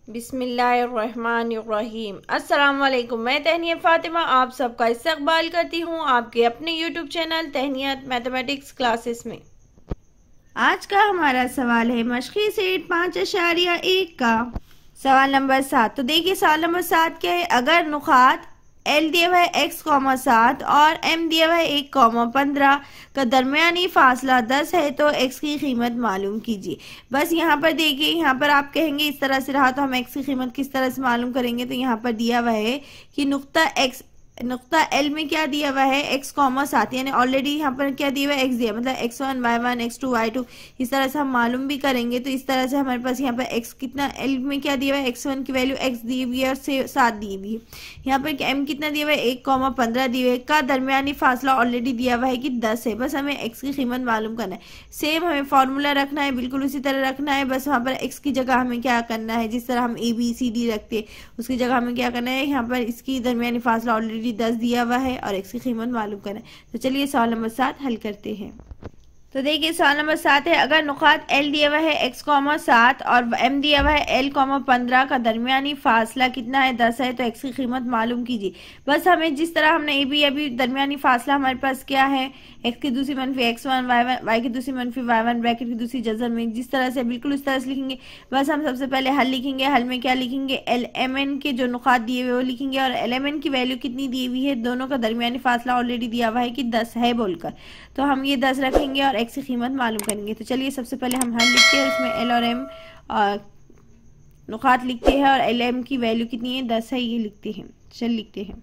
बिस्मिल्लाहिर्रहमानिर्रहीम। अस्सलाम वालेकुम। मैं तहनियत फ़ातिमा आप सबका इस्तकबाल करती हूँ आपके अपने यूट्यूब चैनल तहनियत मैथमेटिक्स क्लासेस में। आज का हमारा सवाल है मशक़ी सेट 5.1 का सवाल नंबर 7। तो देखिए सवाल नंबर 7 क्या है। अगर नुकात L दिया हुआ है x,7 और M दिया हुआ है 1,15 का दरमियानी फासला 10 है तो x की कीमत मालूम कीजिए। बस यहाँ पर देखिए, यहाँ पर आप कहेंगे इस तरह से रहा तो हम x की कीमत किस तरह से मालूम करेंगे। तो यहाँ पर दिया हुआ है कि नुक्ता L में क्या दिया हुआ है x,7 यानी ऑलरेडी यहाँ पर क्या दिया हुआ है x दिया, मतलब x1 y1 x2 y2 इस तरह से हम मालूम भी करेंगे। तो इस तरह से हमारे पास यहाँ पर x कितना L में क्या दिया हुआ है x1 की वैल्यू x दी हुई है और 7 दी हुई है। यहाँ पर m कितना दिया हुआ है 1,15 दिया हुआ है का दरमियानी फासला ऑलरेडी दिया हुआ है कि 10 है। बस हमें x की कीमत मालूम करना है। सेम हमें फॉर्मूला रखना है, बिल्कुल उसी तरह रखना है। बस वहाँ पर x की जगह हमें क्या करना है, जिस तरह हम ABCD रखते हैं उसकी जगह हमें क्या करना है, यहाँ पर इसकी दरमियानी फासला ऑलरेडी 10 दिया हुआ है और x की कीमत मालूम करना है। तो चलिए सवाल नंबर 7 हल करते हैं। तो देखिए सवाल नंबर 7 है। अगर नुकात L दिया हुआ है x,7 और M दिया हुआ है L,15 का दरमियानी फासला कितना है 10 है तो x की कीमत मालूम कीजिए। बस हमें जिस तरह हमने अभी दरमियानी फासला हमारे पास क्या है x की दूसरी मनफी x1 y की दूसरी मनफी y1 ब्रैकेट की दूसरी जजर में जिस तरह से बिल्कुल उस तरह से लिखेंगे। बस हम सबसे पहले हल लिखेंगे। हल में क्या लिखेंगे, LMN के जो नुकात दिए हुए वो लिखेंगे और LMN की वैल्यू कितनी दी हुई है, दोनों का दरमियानी फासला ऑलरेडी दिया हुआ है कि 10 है बोलकर, तो हम ये 10 रखेंगे और x की कीमत मालूम करेंगे। तो चलिए सबसे पहले हम हल लिखते हैं, इसमें L और M नुकात लिखते हैं और LM की वैल्यू कितनी है 10 है ये लिखते हैं। चल लिखते हैं।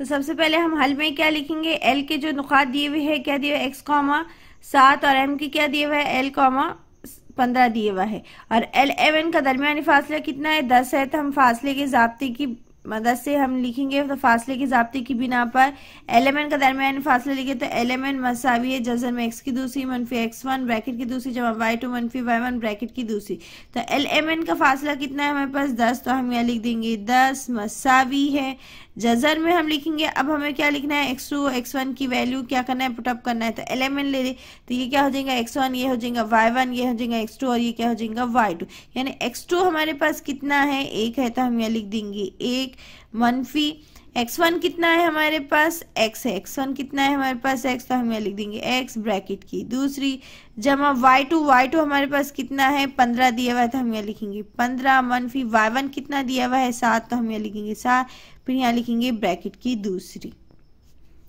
तो सबसे पहले हम हल में क्या लिखेंगे, L के जो नुकात दिए हुए हैं क्या दिए हुए x,7 और M की क्या दिए हुए है L,15 दिए हुआ है और LMN का दरमियानी फासला कितना है 10 है। तो हम फासले के ज़ाब्ते की मदद से हम लिखेंगे। तो फासले के ज़ाब्ते की बिना पर LMN का दरमियानी फासला लिखे तो LMN मसावी है जज़र में x की दूसरी मनफी x1 ब्रैकेट की दूसरी जमा y2 मनफी y1 ब्रैकेट की दूसरी। तो LMN का फासला कितना है हमारे पास 10, तो हम यहाँ लिख देंगे 10 मसावी है जज़र में हम लिखेंगे। अब हमें क्या लिखना है x2 x1 की वैल्यू क्या करना है पुटअप करना है। तो LMN ले ले तो ये क्या हो जाएगा x1 ये हो जाएगा y1 ये हो जाएगा x2 और ये क्या हो जाएगा y2। यानी x2 हमारे पास कितना है 1 है तो हम यहाँ लिख देंगे 1 मनफी x1 कितना है हमारे पास x है, x1 कितना है हमारे पास x, तो हम यहाँ लिख देंगे x ब्रैकेट की दूसरी जमा y2 हमारे पास कितना है 15 दिया हुआ है तो हम यहाँ लिखेंगे 15 मनफी y1 कितना दिया हुआ है 7 तो हम यहाँ लिखेंगे 7, फिर यहाँ लिखेंगे ब्रैकेट की दूसरी।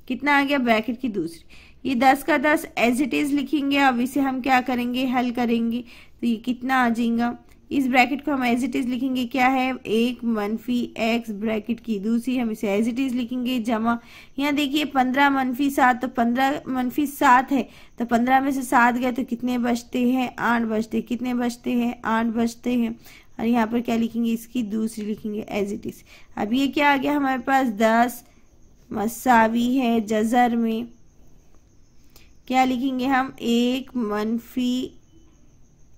कितना आ गया ब्रैकेट की दूसरी। ये 10 का 10 एज इट इज लिखेंगे। अब इसे हम क्या करेंगे हल करेंगे तो ये कितना आ जाएगा, इस ब्रैकेट को हम एज इट इज लिखेंगे क्या है 1 मनफी x ब्रैकेट की दूसरी हम इसे एज इट इज लिखेंगे जमा यहाँ देखिए 15 मनफी 7 तो 15 मनफी 7 है तो 15 में से 7 गए तो कितने बचते हैं 8 बचते, कितने बचते हैं 8 बचते हैं और यहाँ पर क्या लिखेंगे इसकी दूसरी लिखेंगे एज इट इज। अब ये क्या आ गया हमारे पास 10 मसावी है जज़र में क्या लिखेंगे हम 1 मनफी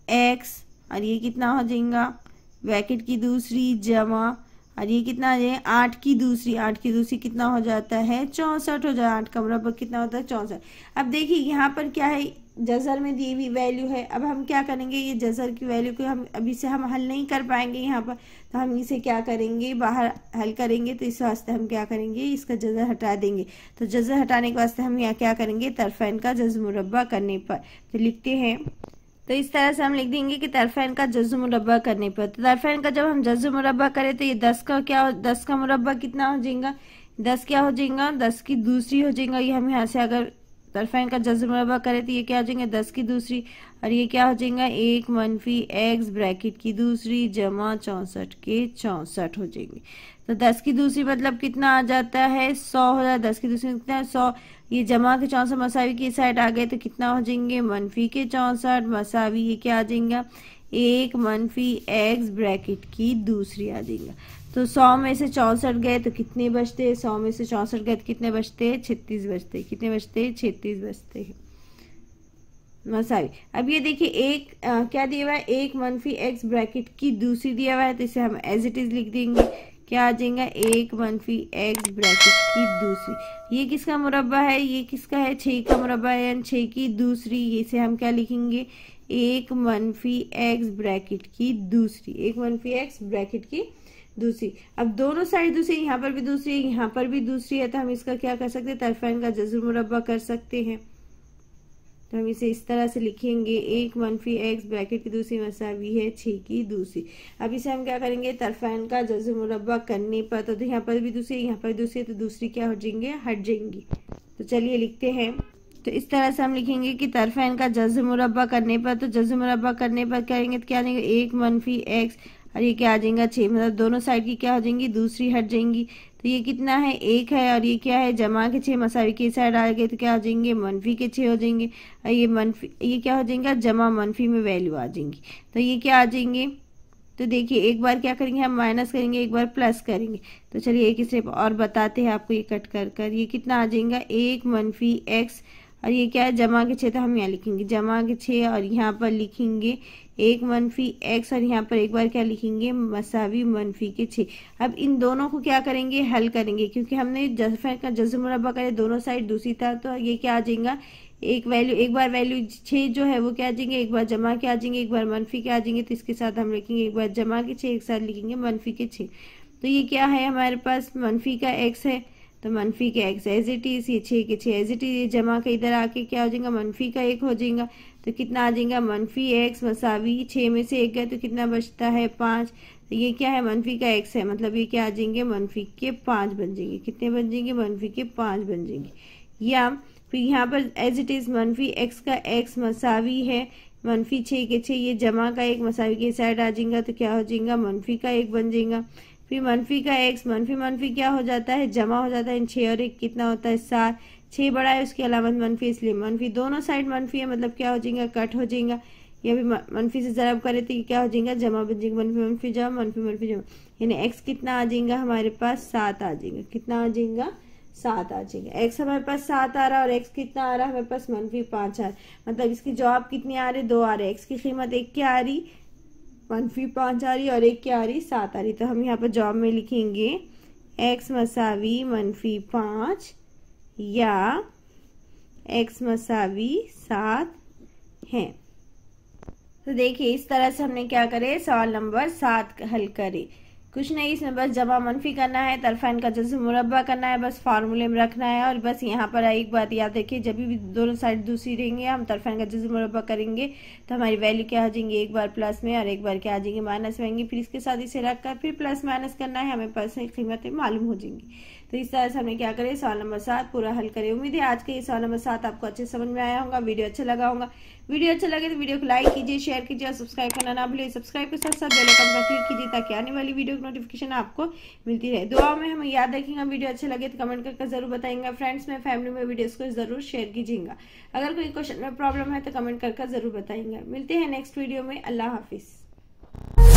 x और ये कितना हो जाएगा ब्रैकेट की दूसरी जमा और ये कितना आ जाएगा 8 की दूसरी कितना हो जाता है 64 हो जाए 8 का बराबर कितना होता है 64। अब देखिए यहाँ पर क्या है जज़र में दी हुई वैल्यू है। अब हम क्या करेंगे ये जज़र की वैल्यू को हम अभी से हम हल नहीं कर पाएंगे यहाँ पर, तो हम इसे क्या करेंगे बाहर हल करेंगे। तो इस वास्ते हम क्या करेंगे इसका जज़र हटा देंगे। तो जज़र हटाने के वास्ते हम यहाँ क्या करेंगे तरफ़ैन का जज़्र मुरब्बा करने पर। तो लिखते हैं तो इस तरह से हम लिख देंगे कि तरफ़ैन का जज़्र मुरब्बा करने पर। तो तरफ़ैन का जब हम जज़्र मुरब्बा करें तो ये 10 का मुरब्बा कितना हो जाएगा 10 क्या हो जाएगा 10 की दूसरी हो जाएगा। ये हम यहाँ से अगर तरफ़ैन का जज़्र मुरब्बा करें तो ये क्या हो जाएंगे 10 की दूसरी और ये क्या हो जाएगा 1 मनफी x ब्रैकेट की दूसरी जमा 64 के 64 हो जाएंगे। तो 10 की दूसरी मतलब कितना आ जाता है 100 हो जाता है। 10 की दूसरी कितना है 100, ये जमा के 64 मसावी की साइड आ गए तो कितना हो जाएंगे मनफी के 64 मसावी ये क्या आ जाएगा 1 मनफी x ब्रैकेट की दूसरी आ जाएगा। तो 100 में से 64 गए तो कितने बचते हैं 100 में से 64 गए तो कितने बचते हैं 36 बचते हैं। कितने बचते हैं 36 बचते हैं मसावी। अब ये देखिए एक क्या दिया हुआ है 1 मनफी x ब्रैकेट की दूसरी दिया हुआ है तो इसे हम एज इट इज लिख देंगे क्या आ जाएगा, एक मनफी एक्स ब्रैकेट की दूसरी। ये किसका मुरब्बा है, ये किसका है, 6 का मुरब्बा है, यानी 6 की दूसरी। इसे हम क्या लिखेंगे, एक मनफी एक्स ब्रैकेट की दूसरी, एक मनफी एक्स ब्रैकेट की दूसरी। अब दोनों साइड दूसरी, यहाँ पर भी दूसरी है, यहाँ पर भी दूसरी है, तो हम इसका क्या कर सकते हैं, तरफैन का जज़्र मुरब्बा कर सकते हैं। तो हम इसे इस तरह से लिखेंगे, एक मनफी एक्स ब्रैकेट की दूसरी मसावी है 6 की दूसरी। अब इसे हम क्या करेंगे, तरफैन का जज़्र मुरब्बा करने पर, तो यहाँ पर भी दूसरी, यहाँ पर दूसरी, तो दूसरी क्या हो जाएंगे, हट जाएंगी। तो चलिए लिखते हैं। तो इस तरह से हम लिखेंगे कि तरफैन का जज़्र मुरब्बा करने पर, तो जज़्र मुरब्बा करने पर करेंगे तो क्या आ जाएगा, एक मनफी एक्स और ये क्या आ जाएगा 6, मतलब दोनों साइड की क्या हो जाएंगी, दूसरी हट जाएंगी। तो ये कितना है, 1 है, और ये क्या है, जमा के 6 मसावी के साइड आ गए तो क्या हो जाएंगे, मनफी के 6 हो जाएंगे। और ये मनफी, ये क्या हो जाएगा, जमा मनफी में वैल्यू आ जाएंगी। तो ये क्या आ जाएंगे, तो देखिए एक बार क्या करेंगे हम माइनस करेंगे, एक बार प्लस करेंगे। तो चलिए एक स्टेप और बताते हैं आपको, ये कट कर कर ये कितना आ जाएगा, एक मनफी एक्स और ये क्या है, जमा के 6, तो हम यहाँ लिखेंगे जमा के 6 और यहाँ पर लिखेंगे एक मनफी एक्स और यहाँ पर एक बार क्या लिखेंगे, मसावी मनफी के 6। अब इन दोनों को क्या करेंगे, हल करेंगे, क्योंकि हमने तरफैन का जज़्र मुरब्बा करे दोनों साइड दूसरी था, तो ये क्या आ जाएगा, एक वैल्यू, एक बार वैल्यू 6 जो है वो क्या आ जाएंगे, एक बार जमा के आ जाएंगे, एक बार मनफी के आ जाएंगे। तो इसके साथ हम लिखेंगे एक बार जमा के 6, एक साथ लिखेंगे मनफी के 6। तो ये क्या है हमारे पास, मनफी का एक्स है, तो मनफी के एक्स एज इट इज, ये 6 के 6 एज इट इज, ये जमा के इधर आके क्या हो जाएगा, मनफी का 1 हो जाएगा। तो कितना आ जाएगा, मनफी एक्स मसावी 6 में से 1 गया तो कितना बचता है, 5। तो ये क्या है, मनफी का एक्स है, मतलब ये क्या आ जाएंगे, मनफी के 5 बन जाएंगे। कितने बन जाएंगे, मनफी के 5 बन जाएंगे। या फिर यहाँ पर एज इट इज मनफी एक्स का एक्स मसावी है मनफी 6 के 6, ये जमा का 1 मसावी के साइड आ जाएगा तो क्या हो जाएगा, मनफी का 1 बन जाएगा। फिर मनफी का एक्स, मनफी मनफी क्या हो जाता है, जमा हो जाता है, इन 6 और 1 कितना होता है, 7। 6 बड़ा है उसके अलावा मनफी, इसलिए मनफी दोनों साइड मनफी है, मतलब क्या हो जाएगा, कट हो जाएगा। या भी मनफी से जरब करे तो ये क्या हो जाएगा, जमा बन जाएगा, मनफी मनफी जमा, मनफी मनफी जमा, यानी एक्स कितना आ जाएगा हमारे पास, 7 आ जाएगा। कितना आ जाएगा, 7 आ जाएगा। एक्स हमारे पास 7 आ रहा है और एक्स कितना आ रहा है हमारे पास, मनफी 5 आ रहा है। मतलब इसकी जवाब कितनी आ रही, 2 आ रहे। एक्स की कीमत 1 क्या आ रही, मनफी 5 आ रही, और 1 क्या आ रही, 7 आ रही। तो हम यहाँ पर जवाब में लिखेंगे एक्स मसावी मनफी 5 या एक्स मसावी 7 है। तो देखिए इस तरह से हमने क्या करे, सवाल नंबर 7 हल करे। कुछ नहीं, इसमें बस जमा मनफी करना है, तरफैन का जज़्र मुरब्बा करना है, बस फार्मूले में रखना है। और बस यहाँ पर एक बात याद रखिए, जब भी दोनों साइड दूसरी रहेंगे हम तरफैन का जज़्र मुरब्बा करेंगे तो हमारी वैल्यू क्या आ जाएंगी, एक बार प्लस में और एक बार क्या आ जाएंगे, माइनस में आएंगी। फिर इसके साथ इसे रख कर फिर प्लस माइनस करना है, हमें परसेंट कीमतें मालूम हो जाएंगी। तो इस तरह से हमने क्या करें, सवाल नंबर 7 पूरा हल करें। उम्मीद है आज का ये सवाल नंबर 7 आपको अच्छे समझ में आया होगा, वीडियो अच्छा लगा होगा। वीडियो अच्छा लगे तो वीडियो को लाइक कीजिए, शेयर कीजिए और सब्सक्राइब करना ना भूलिए। सब्सक्राइब के साथ साथ बेल आइकन पर क्लिक कीजिए ताकि आने वाली वीडियो की नोटिफिकेशन आपको मिलती रहे। दुआ में हमें याद रखिएगा, वीडियो अच्छा लगे तो कमेंट करके जरूर बताएंगे। फ्रेंड्स में, फैमिली में वीडियोस को जरूर शेयर कीजिएगा। अगर कोई क्वेश्चन में प्रॉब्लम है तो कमेंट करके जरूर बताएंगे। मिलते हैं नेक्स्ट वीडियो में। अल्लाह हाफिज।